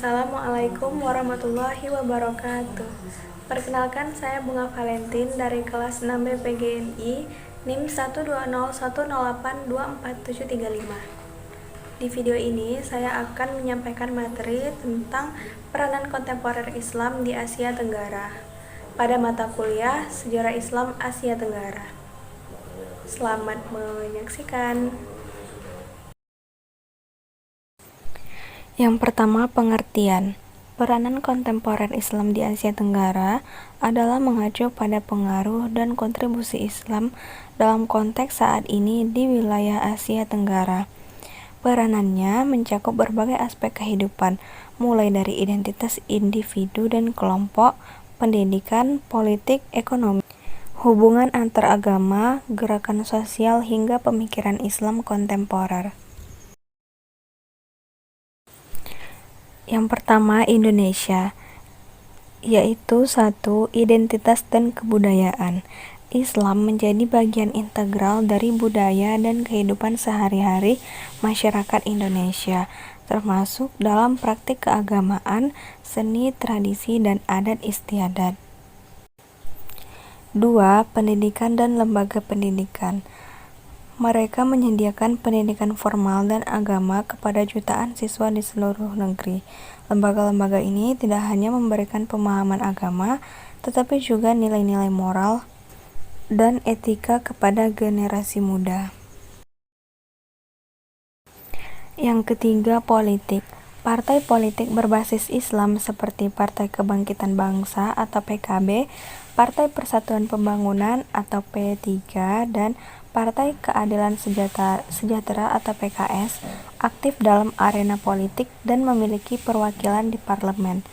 Assalamualaikum warahmatullahi wabarakatuh. Perkenalkan, saya Bunga Valentin dari kelas 6 BPGMI NIM 12010824735. Di video ini saya akan menyampaikan materi tentang peranan kontemporer Islam di Asia Tenggara pada mata kuliah Sejarah Islam Asia Tenggara. Selamat menyaksikan. Yang pertama, pengertian. Peranan kontemporer Islam di Asia Tenggara adalah mengacu pada pengaruh dan kontribusi Islam dalam konteks saat ini di wilayah Asia Tenggara. Peranannya mencakup berbagai aspek kehidupan, mulai dari identitas individu dan kelompok, pendidikan, politik, ekonomi, hubungan antar agama, gerakan sosial, hingga pemikiran Islam kontemporer. Yang pertama, Indonesia, yaitu 1. Identitas dan kebudayaan. Islam menjadi bagian integral dari budaya dan kehidupan sehari-hari masyarakat Indonesia, termasuk dalam praktik keagamaan, seni, tradisi, dan adat istiadat. 2. Pendidikan dan lembaga pendidikan. Mereka menyediakan pendidikan formal dan agama kepada jutaan siswa di seluruh negeri. Lembaga-lembaga ini tidak hanya memberikan pemahaman agama, tetapi juga nilai-nilai moral dan etika kepada generasi muda. Yang ketiga, politik. Partai politik berbasis Islam seperti Partai Kebangkitan Bangsa atau PKB, Partai Persatuan Pembangunan atau P3, dan Partai Keadilan Sejahtera atau PKS aktif dalam arena politik dan memiliki perwakilan di parlemen.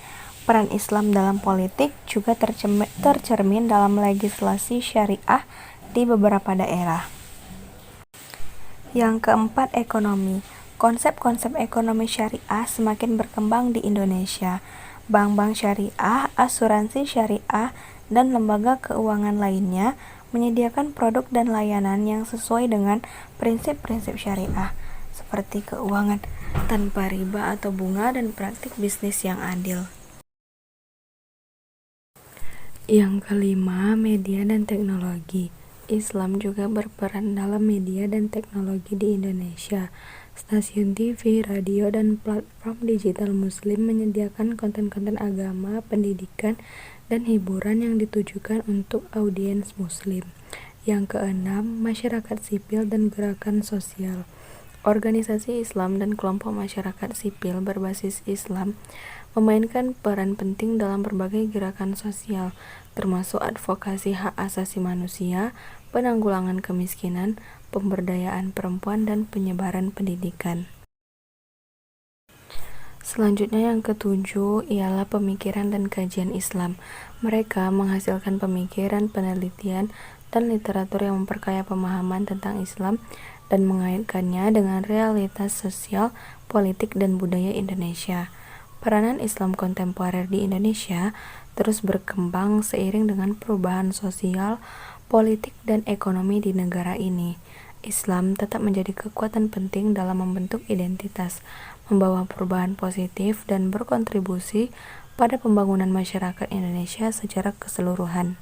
Peran Islam dalam politik juga tercermin dalam legislasi syariah di beberapa daerah. Yang keempat, ekonomi. Konsep-konsep ekonomi syariah semakin berkembang di Indonesia. Bank-bank syariah, asuransi syariah, dan lembaga keuangan lainnya menyediakan produk dan layanan yang sesuai dengan prinsip-prinsip syariah, seperti keuangan tanpa riba atau bunga dan praktik bisnis yang adil. Yang kelima, media dan teknologi. Islam juga berperan dalam media dan teknologi di Indonesia. Stasiun TV, radio, dan platform digital Muslim menyediakan konten-konten agama, pendidikan, dan hiburan yang ditujukan untuk audiens Muslim. Yang keenam, masyarakat sipil dan gerakan sosial. Organisasi Islam dan kelompok masyarakat sipil berbasis Islam memainkan peran penting dalam berbagai gerakan sosial, termasuk advokasi hak asasi manusia, penanggulangan kemiskinan, pemberdayaan perempuan, dan penyebaran pendidikan. Selanjutnya yang ketujuh ialah pemikiran dan kajian Islam. Mereka menghasilkan pemikiran, penelitian, dan literatur yang memperkaya pemahaman tentang Islam dan mengaitkannya dengan realitas sosial, politik, dan budaya Indonesia. Peranan Islam kontemporer di Indonesia terus berkembang seiring dengan perubahan sosial, politik, dan ekonomi di negara ini. Islam tetap menjadi kekuatan penting dalam membentuk identitas, membawa perubahan positif, dan berkontribusi pada pembangunan masyarakat Indonesia secara keseluruhan.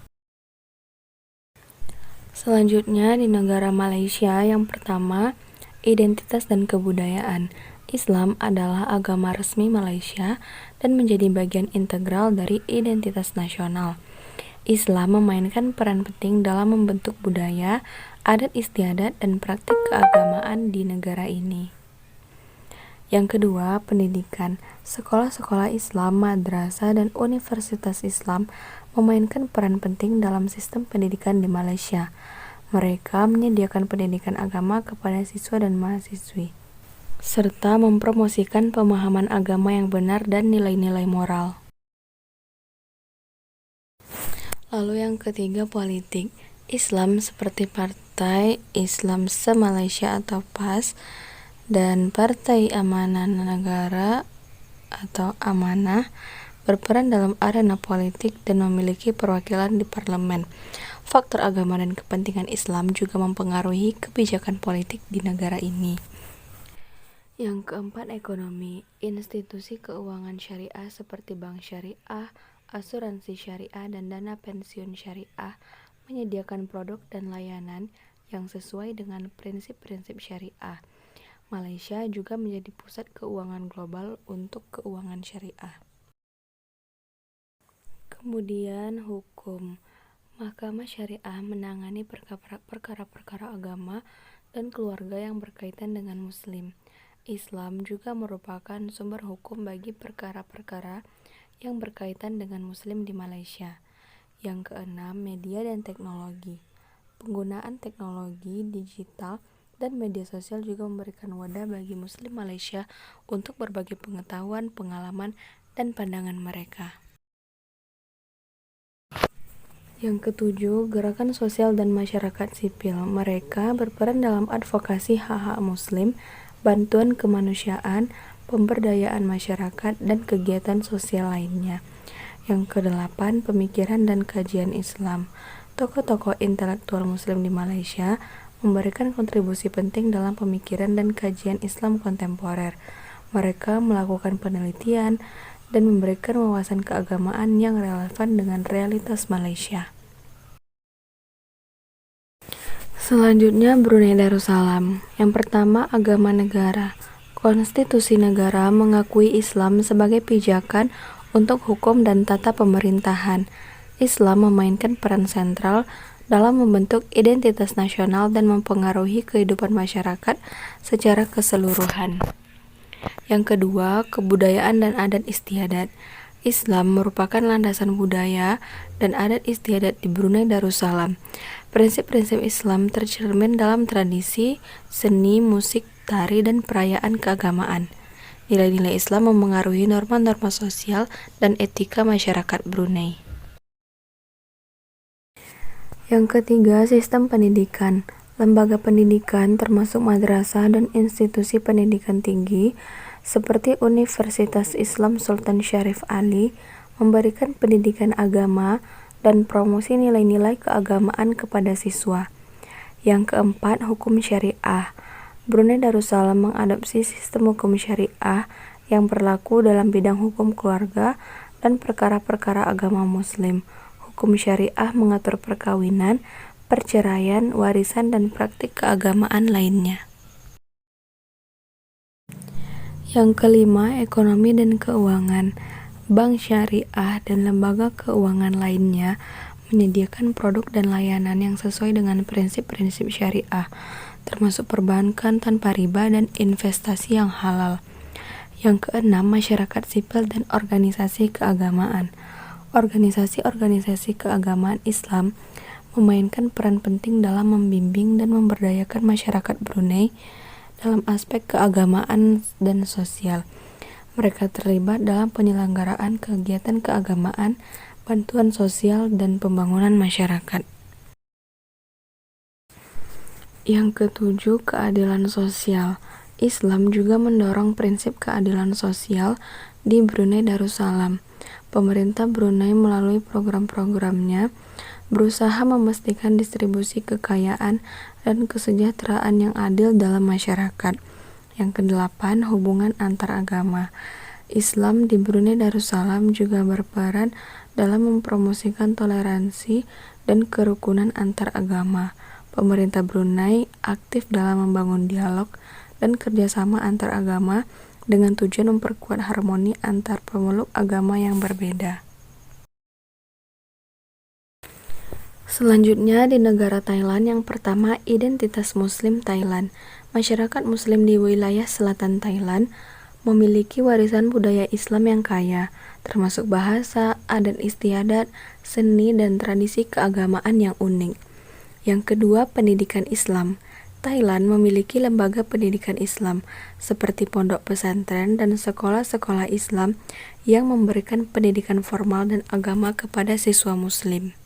Selanjutnya di negara Malaysia, yang pertama, identitas dan kebudayaan. Islam adalah agama resmi Malaysia dan menjadi bagian integral dari identitas nasional. Islam memainkan peran penting dalam membentuk budaya, adat istiadat, dan praktik keagamaan di negara ini. Yang kedua, pendidikan. Sekolah-sekolah Islam, madrasah, dan universitas Islam memainkan peran penting dalam sistem pendidikan di Malaysia. Mereka menyediakan pendidikan agama kepada siswa dan mahasiswi, serta mempromosikan pemahaman agama yang benar dan nilai-nilai moral. Lalu yang ketiga, politik. Islam seperti Partai Islam Se-Malaysia atau PAS dan Partai Amanah Negara atau Amanah berperan dalam arena politik dan memiliki perwakilan di parlemen. Faktor agama dan kepentingan Islam juga mempengaruhi kebijakan politik di negara ini. Yang keempat, ekonomi. Institusi keuangan syariah seperti bank syariah, asuransi syariah, dan dana pensiun syariah menyediakan produk dan layanan yang sesuai dengan prinsip-prinsip syariah. Malaysia juga menjadi pusat keuangan global untuk keuangan syariah. Kemudian hukum. Mahkamah Syariah menangani perkara-perkara agama dan keluarga yang berkaitan dengan Muslim. Islam juga merupakan sumber hukum bagi perkara-perkara yang berkaitan dengan Muslim di Malaysia. Yang keenam, media dan teknologi. Penggunaan teknologi digital dan media sosial juga memberikan wadah bagi Muslim Malaysia untuk berbagi pengetahuan, pengalaman, dan pandangan mereka. Yang ketujuh, gerakan sosial dan masyarakat sipil. Mereka berperan dalam advokasi hak-hak Muslim, bantuan kemanusiaan, pemberdayaan masyarakat, dan kegiatan sosial lainnya. Yang kedelapan, pemikiran dan kajian Islam. Tokoh-tokoh intelektual Muslim di Malaysia memberikan kontribusi penting dalam pemikiran dan kajian Islam kontemporer. Mereka melakukan penelitian dan memberikan wawasan keagamaan yang relevan dengan realitas Malaysia. Selanjutnya, Brunei Darussalam. Yang pertama, agama negara. Konstitusi negara mengakui Islam sebagai pijakan untuk hukum dan tata pemerintahan. Islam memainkan peran sentral dalam membentuk identitas nasional dan mempengaruhi kehidupan masyarakat secara keseluruhan. Yang kedua, kebudayaan dan adat istiadat. Islam merupakan landasan budaya dan adat istiadat di Brunei Darussalam. Prinsip-prinsip Islam tercermin dalam tradisi, seni, musik, tari, dan perayaan keagamaan. Nilai-nilai Islam memengaruhi norma-norma sosial dan etika masyarakat Brunei. Yang ketiga, sistem pendidikan. Lembaga pendidikan termasuk madrasah dan institusi pendidikan tinggi seperti Universitas Islam Sultan Syarif Ali memberikan pendidikan agama dan promosi nilai-nilai keagamaan kepada siswa. Yang keempat, hukum syariah. Brunei Darussalam mengadopsi sistem hukum syariah yang berlaku dalam bidang hukum keluarga dan perkara-perkara agama Muslim. Hukum syariah mengatur perkawinan, perceraian, warisan, dan praktik keagamaan lainnya. Yang kelima, ekonomi dan keuangan. Bank syariah dan lembaga keuangan lainnya menyediakan produk dan layanan yang sesuai dengan prinsip-prinsip syariah, termasuk perbankan tanpa riba dan investasi yang halal. Yang keenam, masyarakat sipil dan organisasi keagamaan. Organisasi-organisasi keagamaan Islam memainkan peran penting dalam membimbing dan memberdayakan masyarakat Brunei dalam aspek keagamaan dan sosial. Mereka terlibat dalam penyelenggaraan kegiatan keagamaan, bantuan sosial, dan pembangunan masyarakat. Yang ketujuh, keadilan sosial. Islam juga mendorong prinsip keadilan sosial di Brunei Darussalam. Pemerintah Brunei melalui program-programnya berusaha memastikan distribusi kekayaan dan kesejahteraan yang adil dalam masyarakat. Yang kedelapan, hubungan antar agama. Islam di Brunei Darussalam juga berperan dalam mempromosikan toleransi dan kerukunan antar agama. Pemerintah Brunei aktif dalam membangun dialog dan kerjasama antar agama dengan tujuan memperkuat harmoni antar pemeluk agama yang berbeda. Selanjutnya, di negara Thailand, yang pertama, identitas Muslim Thailand. Masyarakat Muslim di wilayah selatan Thailand memiliki warisan budaya Islam yang kaya, termasuk bahasa, adat istiadat, seni, dan tradisi keagamaan yang unik. Yang kedua, pendidikan Islam. Thailand memiliki lembaga pendidikan Islam seperti pondok pesantren dan sekolah-sekolah Islam yang memberikan pendidikan formal dan agama kepada siswa Muslim.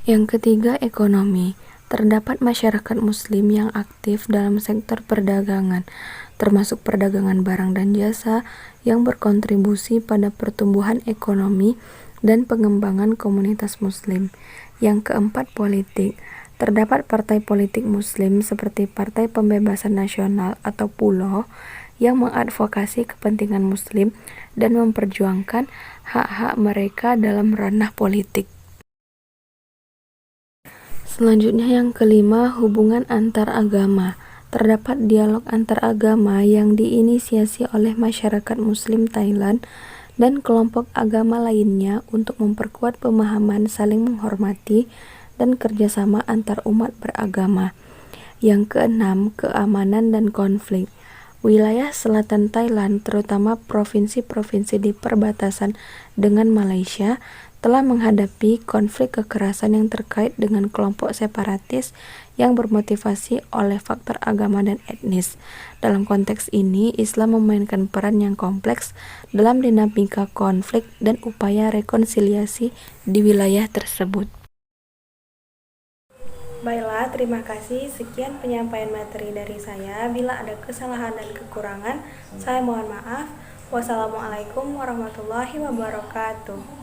Yang ketiga, ekonomi. Terdapat masyarakat Muslim yang aktif dalam sektor perdagangan, termasuk perdagangan barang dan jasa yang berkontribusi pada pertumbuhan ekonomi dan pengembangan komunitas Muslim. Yang keempat, politik. terdapat partai politik Muslim seperti Partai Pembebasan Nasional atau PULO yang mengadvokasi kepentingan Muslim dan memperjuangkan hak-hak mereka dalam ranah politik. Selanjutnya yang kelima, hubungan antar agama. Terdapat dialog antar agama yang diinisiasi oleh masyarakat Muslim Thailand dan kelompok agama lainnya untuk memperkuat pemahaman saling menghormati dan kerjasama antar umat beragama. Yang keenam, keamanan dan konflik. Wilayah selatan Thailand, terutama provinsi-provinsi di perbatasan dengan Malaysia, telah menghadapi konflik kekerasan yang terkait dengan kelompok separatis yang bermotivasi oleh faktor agama dan etnis. Dalam konteks ini, Islam memainkan peran yang kompleks dalam dinamika konflik dan upaya rekonsiliasi di wilayah tersebut. Baiklah, terima kasih. Sekian penyampaian materi dari saya. Bila ada kesalahan dan kekurangan, saya mohon maaf. Wassalamualaikum warahmatullahi wabarakatuh.